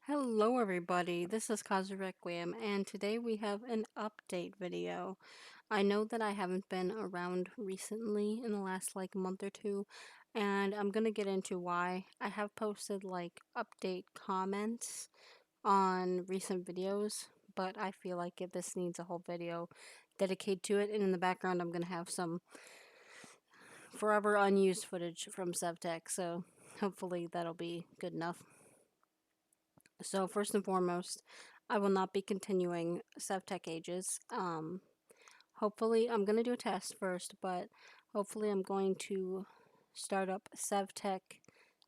Hello everybody, this is KasuRequiem, and today we have an update video. I know that I haven't been around recently in the last month or two, and I'm gonna get into why. I have posted update comments on recent videos, but I feel like this needs a whole video dedicated to it, and in the background I'm gonna have some forever unused footage from SevTech, so hopefully that'll be good enough. So first and foremost, I will not be continuing SevTech Ages. Hopefully, I'm going to do a test first, but hopefully I'm going to start up SevTech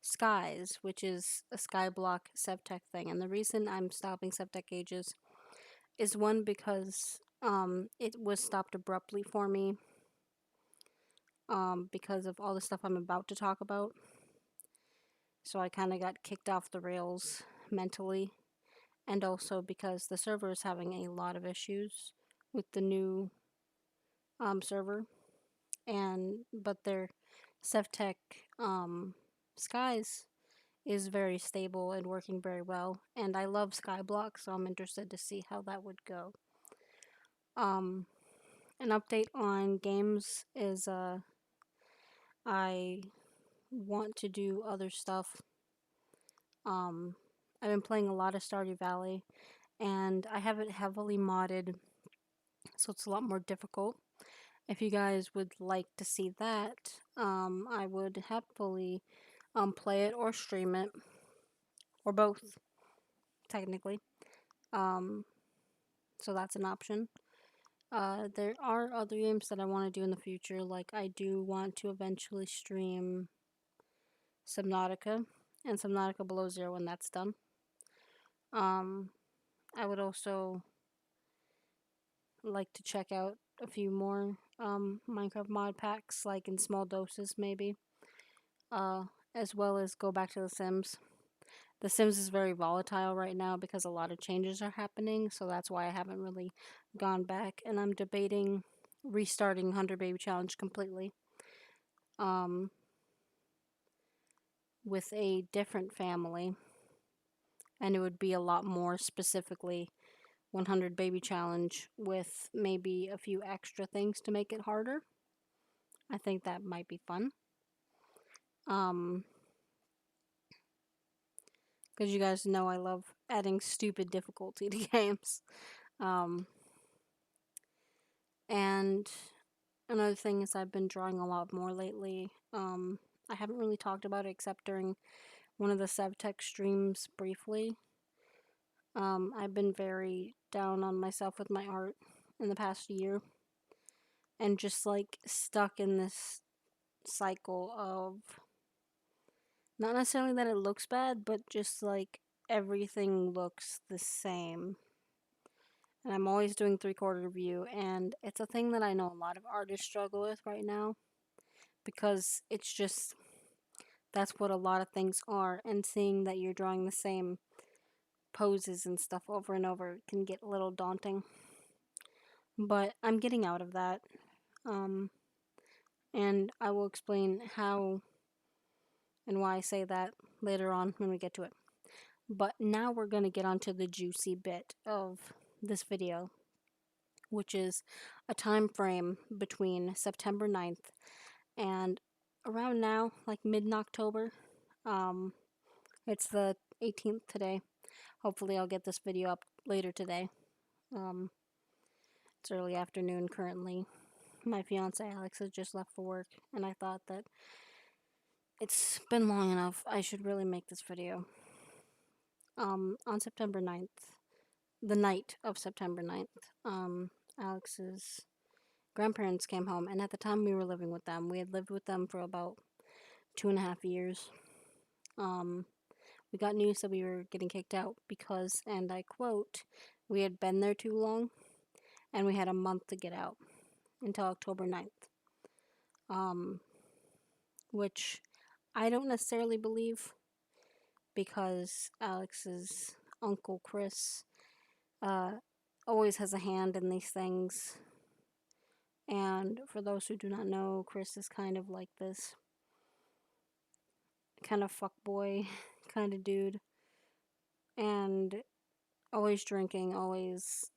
Skies, which is a Skyblock SevTech thing. And the reason I'm stopping SevTech Ages is one, because it was stopped abruptly for me because of all the stuff I'm about to talk about. So I kind of got kicked off the rails mentally, and also because the server is having a lot of issues with the new server, but their SevTech Skies is very stable and working very well, and I love Skyblock, so I'm interested to see how that would go. An update on games is I want to do other stuff. I've been playing a lot of Stardew Valley, and I have it heavily modded, so it's a lot more difficult. If you guys would like to see that, I would happily play it or stream it, or both, technically. So that's an option. There are other games that I want to do in the future, like I do want to eventually stream Subnautica and Subnautica Below Zero when that's done. I would also like to check out a few more Minecraft mod packs, like in small doses maybe, as well as go back to The Sims. The Sims is very volatile right now because a lot of changes are happening, so that's why I haven't really gone back, and I'm debating restarting 100 Baby Challenge completely with a different family, and it would be a lot more specifically 100 Baby Challenge with maybe a few extra things to make it harder. I think that might be fun. Because you guys know I love adding stupid difficulty to games. And another thing is I've been drawing a lot more lately. I haven't really talked about it except during one of the SevTech streams briefly. I've been very down on myself with my art in the past year, and just stuck in this cycle of not necessarily that it looks bad, but just everything looks the same. And I'm always doing 3/4 view, and it's a thing that I know a lot of artists struggle with right now, because it's just, that's what a lot of things are, and seeing that you're drawing the same poses and stuff over and over can get a little daunting. But I'm getting out of that, and I will explain how and why I say that later on when we get to it. But now we're going to get onto the juicy bit of this video, which is a time frame between September 9th and around now, like mid-October. It's the 18th today. Hopefully I'll get this video up later today. It's early afternoon currently. My fiance Alex has just left for work, and I thought that it's been long enough. I should really make this video. On September 9th, the night of September 9th, Alex's grandparents came home, and at the time we were living with them. We had lived with them for about 2.5 years. We got news that we were getting kicked out because, and I quote, we had been there too long and we had a month to get out until October 9th. Which I don't necessarily believe, because Alex's uncle Chris always has a hand in these things. And for those who do not know, Chris is kind of like this kind of fuckboy kind of dude. and always drinking, always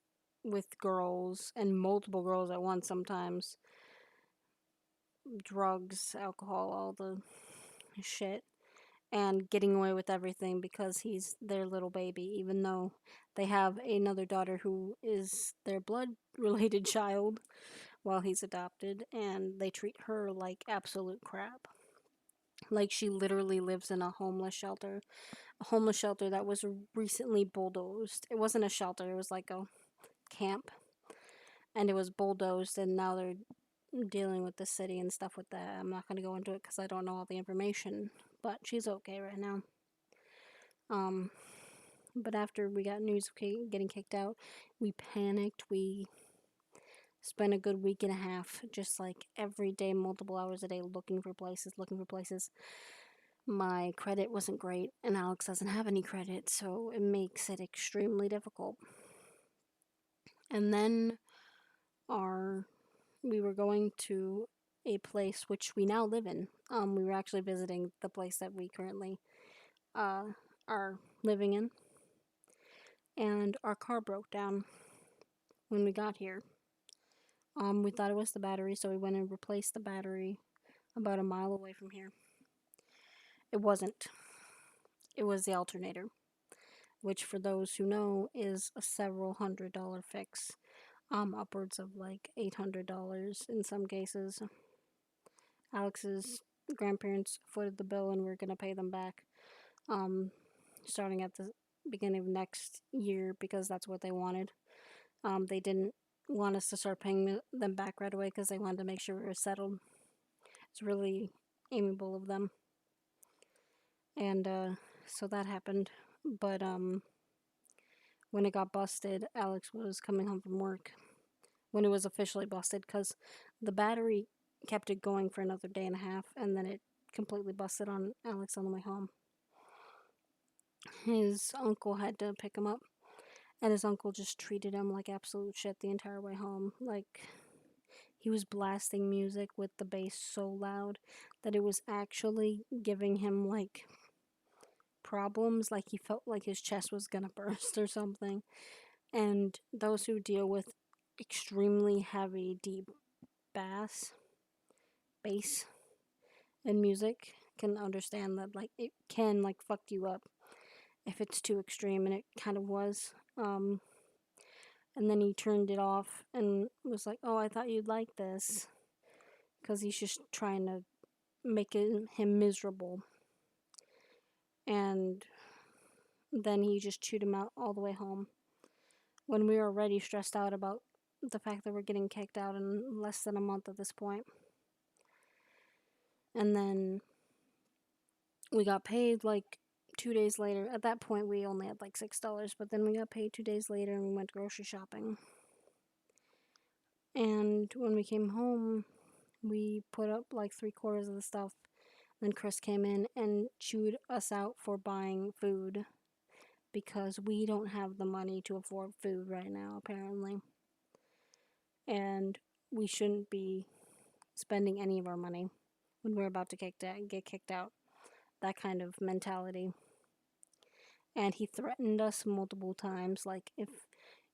with girls and multiple girls at once sometimes, drugs, alcohol, all the shit, and getting away with everything because he's their little baby, even though they have another daughter who is their blood related child while he's adopted, and they treat her like absolute crap. Like, she literally lives in a homeless shelter that was recently bulldozed. It wasn't a shelter, it was like a camp, and it was bulldozed, and now they're dealing with the city and stuff with that. I'm not going to go into it because I don't know all the information, but she's okay right now. Um, but after we got news of getting kicked out, we panicked. We spent a good week and a half just like every day, multiple hours a day, looking for places, looking for places. My credit wasn't great, and Alex doesn't have any credit, so it makes it extremely difficult. And then our we were going to a place which we now live in. We were actually visiting the place that we currently uh, are living in, and our car broke down when we got here. We thought it was the battery, so we went and replaced the battery about a mile away from here. It wasn't. It was the alternator, which, for those who know, is a several $100 fix. Upwards of like $800 in some cases. Alex's grandparents footed the bill, and we're gonna pay them back, um, starting at the beginning of next year because that's what they wanted. They didn't want us to start paying them back right away because they wanted to make sure we were settled. It's really amiable of them, and so that happened. But when it got busted, Alex was coming home from work when it was officially busted because the battery kept it going for another day and a half, and then it completely busted on Alex on the way home. His uncle had to pick him up, and his uncle just treated him like absolute shit the entire way home. Like, he was blasting music with the bass so loud that it was actually giving him like problems, like he felt like his chest was gonna burst or something. And those who deal with extremely heavy, deep bass in music can understand that, like, it can like fuck you up if it's too extreme, and it kind of was. And then he turned it off and was like, "Oh, I thought you'd like this," because he's just trying to make him miserable. And then he just chewed him out all the way home. When we were already stressed out about the fact that we're getting kicked out in less than a month at this point. And then we got paid like 2 days later. At that point, we only had like $6, but then we got paid 2 days later and we went grocery shopping. And when we came home, we put up like 3/4 of the stuff. Then Chris came in and chewed us out for buying food because we don't have the money to afford food right now, apparently. And we shouldn't be spending any of our money when we're about to get kicked out. That kind of mentality. And he threatened us multiple times, like, if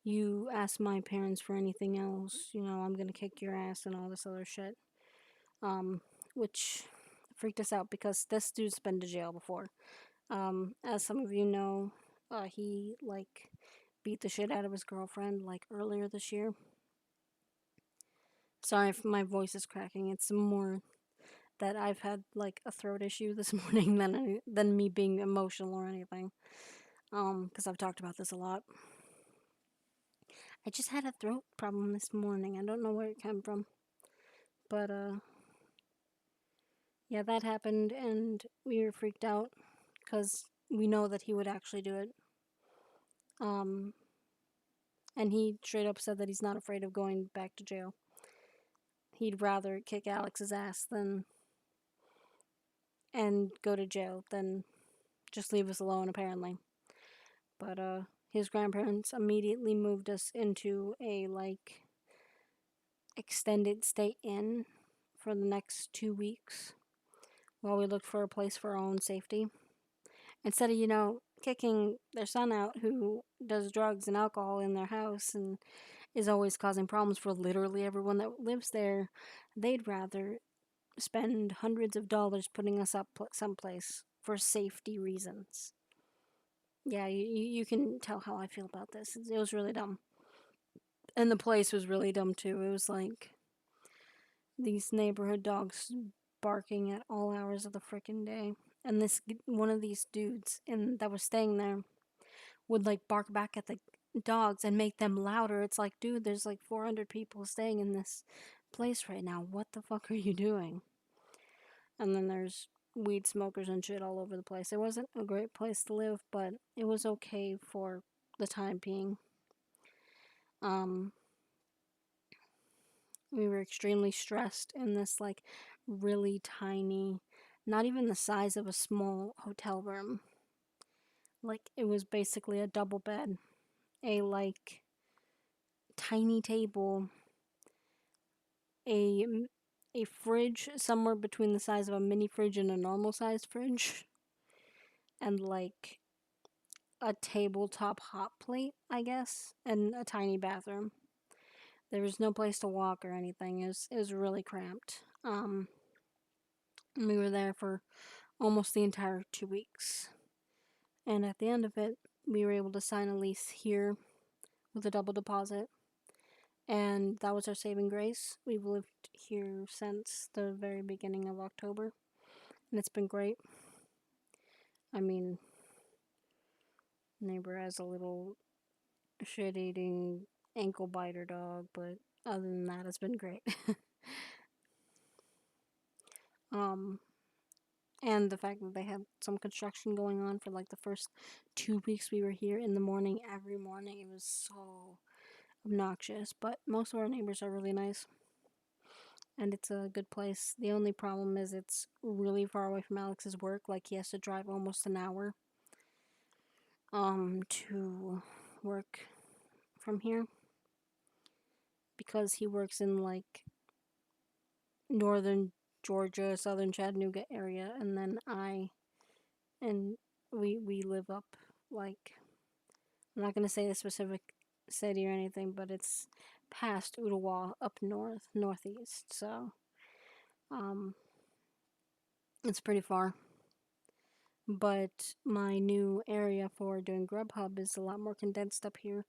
you ask my parents for anything else, I'm gonna kick your ass and all this other shit. Which freaked us out because this dude's been to jail before. As some of you know, he like beat the shit out of his girlfriend like earlier this year. Sorry if my voice is cracking. It's more that I've had like a throat issue this morning than me being emotional or anything. Because I've talked about this a lot. I just had a throat problem this morning. I don't know where it came from. But yeah, that happened, and we were freaked out because we know that he would actually do it. Um, and he straight up said that he's not afraid of going back to jail. He'd rather kick Alex's ass and go to jail than just leave us alone, apparently. But his grandparents immediately moved us into a like extended stay in for the next 2 weeks while we looked for a place for our own safety. Instead of, kicking their son out who does drugs and alcohol in their house and is always causing problems for literally everyone that lives there. They'd rather spend hundreds of dollars putting us up someplace for safety reasons. Yeah, you can tell how I feel about this. It was really dumb. And the place was really dumb too. It was like these neighborhood dogs barking at all hours of the freaking day. And this one of these dudes that was staying there would like bark back at the dogs and make them louder. It's like, dude, there's like 400 people staying in this place right now. What the fuck are you doing? And then there's weed smokers and shit all over the place. It wasn't a great place to live, but it was okay for the time being. Um, we were extremely stressed in this like really tiny, not even the size of a small hotel room. Like it was basically a double bed, a like tiny table, a a fridge somewhere between the size of a mini fridge and a normal sized fridge, and like a tabletop hot plate, I guess, and a tiny bathroom. There was no place to walk or anything. It was really cramped. We were there for almost the entire 2 weeks, and at the end of it, we were able to sign a lease here with a double deposit, and that was our saving grace. We've lived here since the very beginning of October, and it's been great. I mean, neighbor has a little shit-eating ankle biter dog, but other than that, it's been great. um, and the fact that they had some construction going on for like the first 2 weeks we were here in the morning, every morning, it was so obnoxious. But most of our neighbors are really nice, and it's a good place. The only problem is it's really far away from Alex's work. Like he has to drive almost an hour to work from here because he works in like northern Georgia, southern Chattanooga area, and then and we live up like, I'm not gonna say the specific city or anything, but it's past Ottawa, up north, northeast. So um, it's pretty far. But my new area for doing Grubhub is a lot more condensed up here,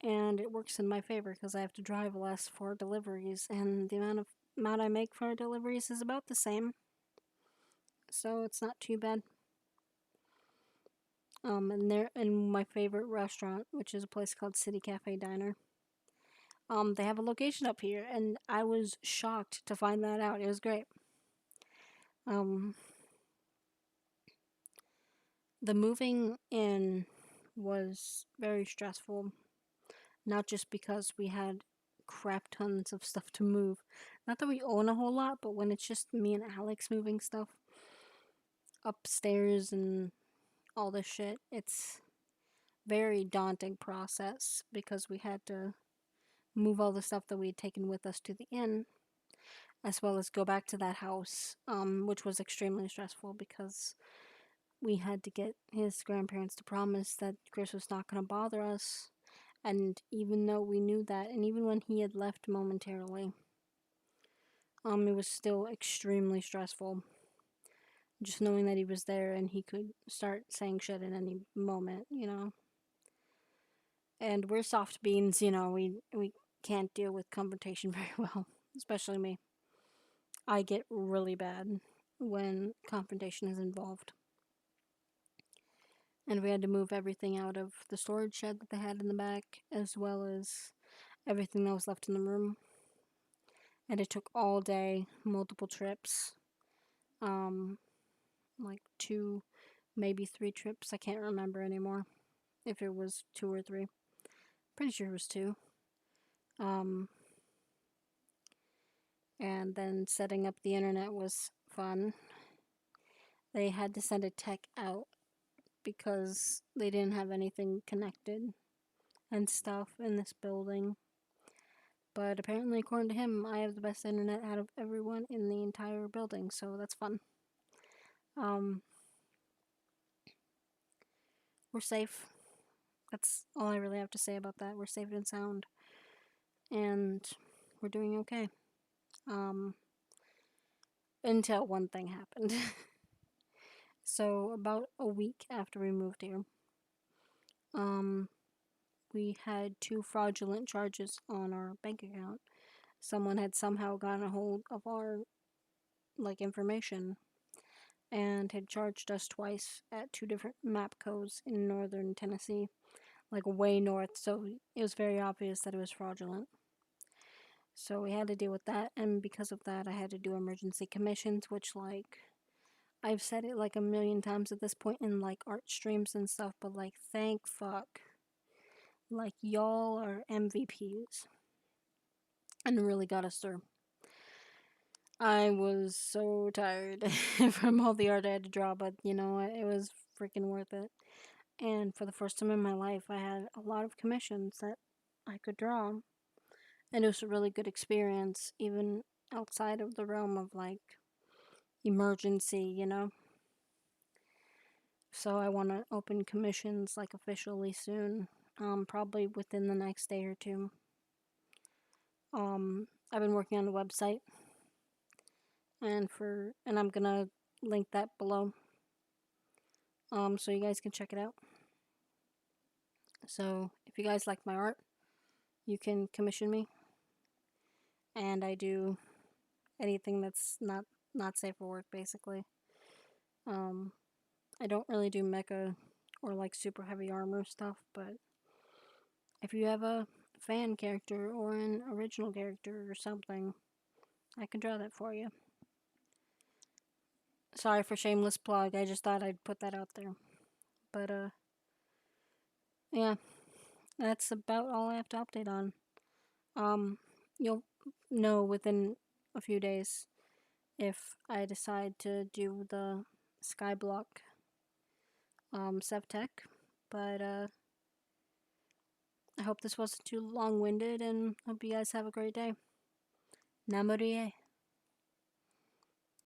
and it works in my favor because I have to drive less for deliveries, and the amount I make for deliveries is about the same, so it's not too bad. And they're in my favorite restaurant, which is a place called City Cafe Diner. They have a location up here, and I was shocked to find that out. It was great. Um, the moving in was very stressful, not just because we had crap tons of stuff to move. Not that we own a whole lot, but when it's just me and Alex moving stuff upstairs and all this shit, it's very daunting process because we had to move all the stuff that we had taken with us to the inn, as well as go back to that house, which was extremely stressful because we had to get his grandparents to promise that Chris was not going to bother us. And even though we knew that, and even when he had left momentarily, it was still extremely stressful. Just knowing that he was there and he could start saying shit at any moment, you know. And we're soft beans, you know. We can't deal with confrontation very well, especially me. I get really bad when confrontation is involved. And we had to move everything out of the storage shed that they had in the back, as well as everything that was left in the room. And it took all day, multiple trips, like 2, maybe 3 trips. I can't remember anymore if it was 2 or 3. Pretty sure it was 2. Um, and then setting up the internet was fun. They had to send a tech out because they didn't have anything connected and stuff in this building. But apparently, according to him, I have the best internet out of everyone in the entire building, so that's fun. Um, we're safe. That's all I really have to say about that. We're safe and sound, and we're doing okay. Um, until one thing happened. So about a week after we moved here, um, we had two fraudulent charges on our bank account. Someone had somehow gotten a hold of our information and had charged us twice at two different map codes in northern Tennessee, like way north. So it was very obvious that it was fraudulent. So we had to deal with that, and because of that, I had to do emergency commissions, which I've said it like a million times at this point in art streams and stuff, but thank fuck. Y'all are MVPs and really got us through. I was so tired from all the art I had to draw, but you know what? It was freaking worth it. And for the first time in my life, I had a lot of commissions that I could draw. And it was a really good experience, even outside of the realm of emergency, you know? So I want to open commissions officially soon, probably within the next day or two. I've been working on the website, and I'm gonna link that below, so you guys can check it out. So if you guys like my art, you can commission me, and I do anything that's not safe for work, basically. I don't really do mecha or super heavy armor stuff, but if you have a fan character or an original character or something, I can draw that for you. Sorry for shameless plug. I just thought I'd put that out there. But yeah, that's about all I have to update on. You'll know within a few days if I decide to do the Skyblock Sevtech. But I hope this wasn't too long-winded, and hope you guys have a great day. Namorie.